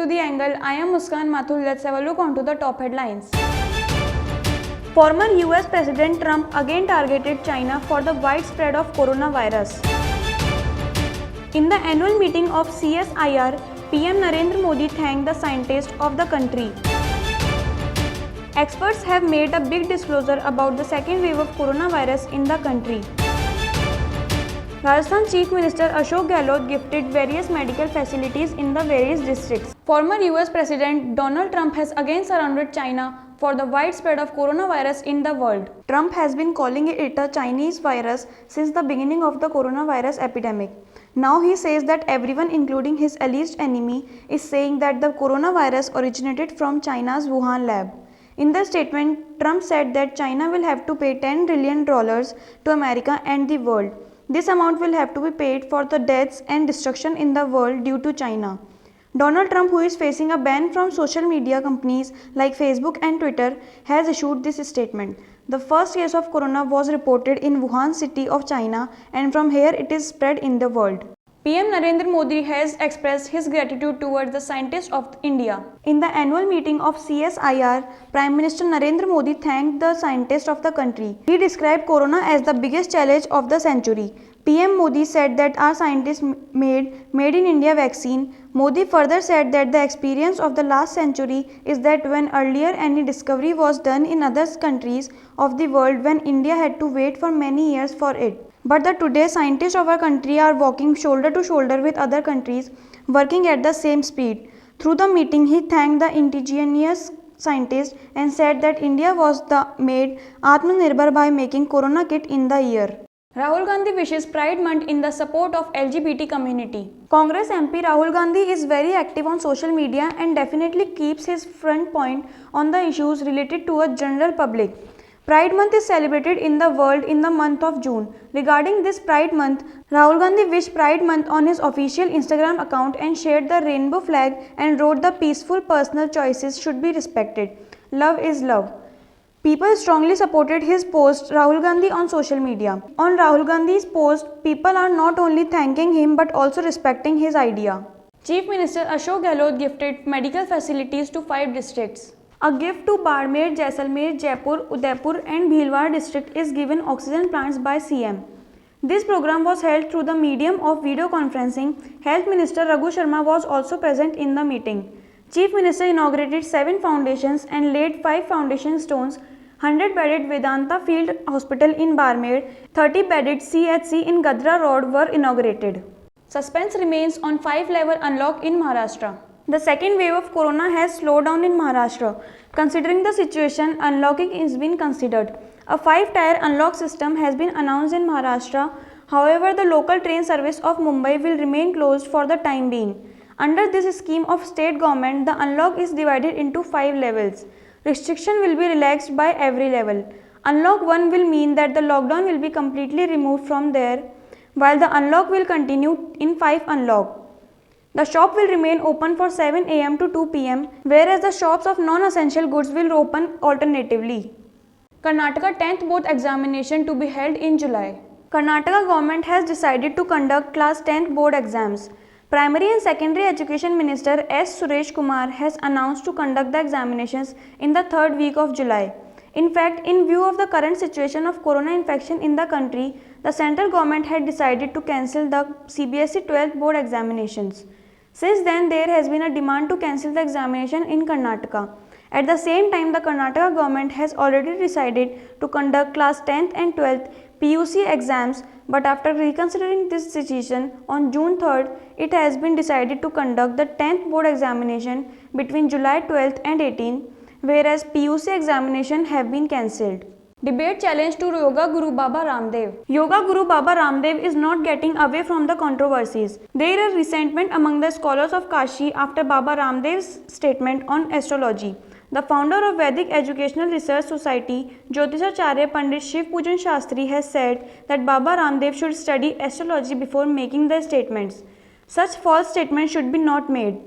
to The Angle. I am Muskan Mathur. Let's have a look onto the top headlines. Former US President Trump again targeted China for the widespread of coronavirus. In the annual meeting of CSIR, PM Narendra Modi thanked the scientists of the country. Experts have made a big disclosure about the second wave of coronavirus in the country. Rajasthan Chief Minister Ashok Gehlot gifted various medical facilities in the various districts. Former US President Donald Trump has again surrounded China for the widespread of coronavirus in the world. Trump has been calling it a Chinese virus since the beginning of the coronavirus epidemic. Now he says that everyone, including his alleged enemy, is saying that the coronavirus originated from China's Wuhan lab. In the statement, Trump said that China will have to pay $10 trillion to America and the world. This amount will have to be paid for the deaths and destruction in the world due to China. Donald Trump, who is facing a ban from social media companies like Facebook and Twitter, has issued this statement. The first case of corona was reported in Wuhan city of China, and from here it is spread in the world. PM Narendra Modi has expressed his gratitude towards the scientists of India. In the annual meeting of CSIR, Prime Minister Narendra Modi thanked the scientists of the country. He described corona as the biggest challenge of the century. PM Modi said that our scientists made in India vaccine. Modi further said that the experience of the last century is that when earlier any discovery was done in other countries of the world, when India had to wait for many years for it. But today scientists of our country are walking shoulder to shoulder with other countries, working at the same speed. Through the meeting, he thanked the indigenous scientists and said that India was made Atmanirbhar by making corona kit in the year. Rahul Gandhi wishes Pride Month in the support of LGBT community. Congress MP Rahul Gandhi is very active on social media and definitely keeps his front point on the issues related to a general public. Pride Month is celebrated in the world in the month of June. Regarding this Pride Month, Rahul Gandhi wished Pride Month on his official Instagram account and shared the rainbow flag and wrote the peaceful personal choices should be respected. Love is love. People strongly supported his post Rahul Gandhi on social media. On Rahul Gandhi's post, people are not only thanking him but also respecting his idea. Chief Minister Ashok Gehlot gifted medical facilities to 5 districts. A gift to Barmer, Jaisalmer, Jaipur, Udaipur and Bhilwara district is given oxygen plants by CM. This program was held through the medium of video conferencing. Health Minister Raghu Sharma was also present in the meeting. Chief Minister inaugurated 7 foundations and laid 5 foundation stones. 100-bedded Vedanta Field Hospital in Barmer, 30-bedded CHC in Gadra Road were inaugurated. Suspense remains on 5-level unlock in Maharashtra. The second wave of corona has slowed down in Maharashtra. Considering the situation, unlocking is being considered. A 5-tier unlock system has been announced in Maharashtra. However, the local train service of Mumbai will remain closed for the time being. Under this scheme of state government, the unlock is divided into 5 levels. Restriction will be relaxed by every level. Unlock 1 will mean that the lockdown will be completely removed from there, while the unlock will continue in 5 unlock. The shop will remain open for 7 am to 2 pm, whereas the shops of non-essential goods will open alternatively. Karnataka 10th board examination to be held in July. Karnataka government has decided to conduct class 10th board exams. Primary and Secondary Education Minister S. Suresh Kumar has announced to conduct the examinations in the 3rd week of July. In fact, in view of the current situation of corona infection in the country, the central government had decided to cancel the CBSE 12th board examinations. Since then, there has been a demand to cancel the examination in Karnataka. At the same time, the Karnataka government has already decided to conduct class 10th and 12th PUC exams, but after reconsidering this decision on June 3rd, it has been decided to conduct the 10th board examination between July 12th and 18th, whereas PUC examination have been cancelled. Debate challenge to Yoga Guru Baba Ramdev. Yoga Guru Baba Ramdev is not getting away from the controversies. There is resentment among the scholars of Kashi after Baba Ramdev's statement on astrology. The founder of Vedic Educational Research Society, Jyotishacharya Pandit Shiv Pujan Shastri, has said that Baba Ramdev should study astrology before making the statements. Such false statements should be not made.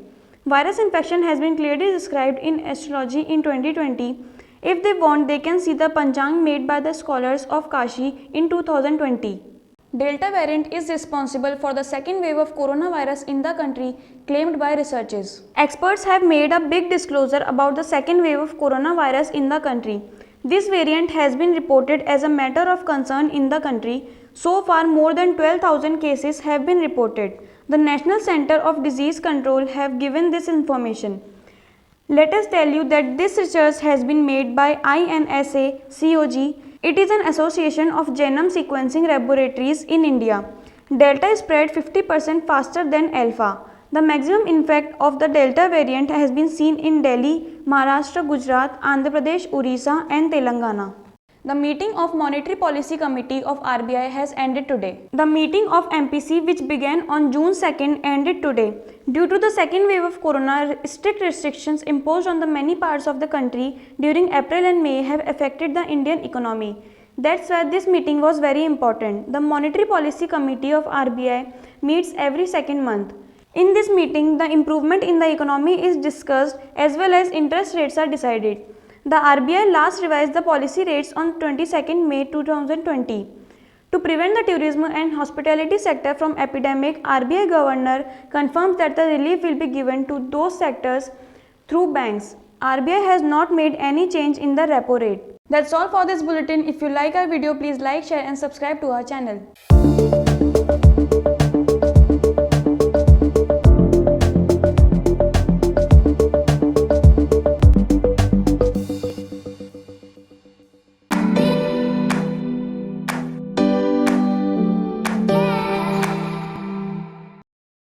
Virus infection has been clearly described in astrology in 2020. If they want, they can see the Panchang made by the scholars of Kashi in 2020. Delta variant is responsible for the second wave of coronavirus in the country, claimed by researchers. Experts have made a big disclosure about the second wave of coronavirus in the country. This variant has been reported as a matter of concern in the country. So far, more than 12,000 cases have been reported. The National Center of Disease Control have given this information. Let us tell you that this research has been made by INSA COG. It is an association of genome sequencing laboratories in India. Delta spread 50% faster than Alpha. The maximum impact of the Delta variant has been seen in Delhi, Maharashtra, Gujarat, Andhra Pradesh, Orissa and Telangana. The meeting of Monetary Policy Committee of RBI has ended today. The meeting of MPC, which began on June 2nd, ended today. Due to the second wave of corona, strict restrictions imposed on the many parts of the country during April and May have affected the Indian economy. That's why this meeting was very important. The Monetary Policy Committee of RBI meets every second month. In this meeting, the improvement in the economy is discussed as well as interest rates are decided. The RBI last revised the policy rates on 22nd May 2020. To prevent the tourism and hospitality sector from epidemic, RBI Governor confirms that the relief will be given to those sectors through banks. RBI has not made any change in the repo rate. That's all for this bulletin. If you like our video, please like, share and subscribe to our channel.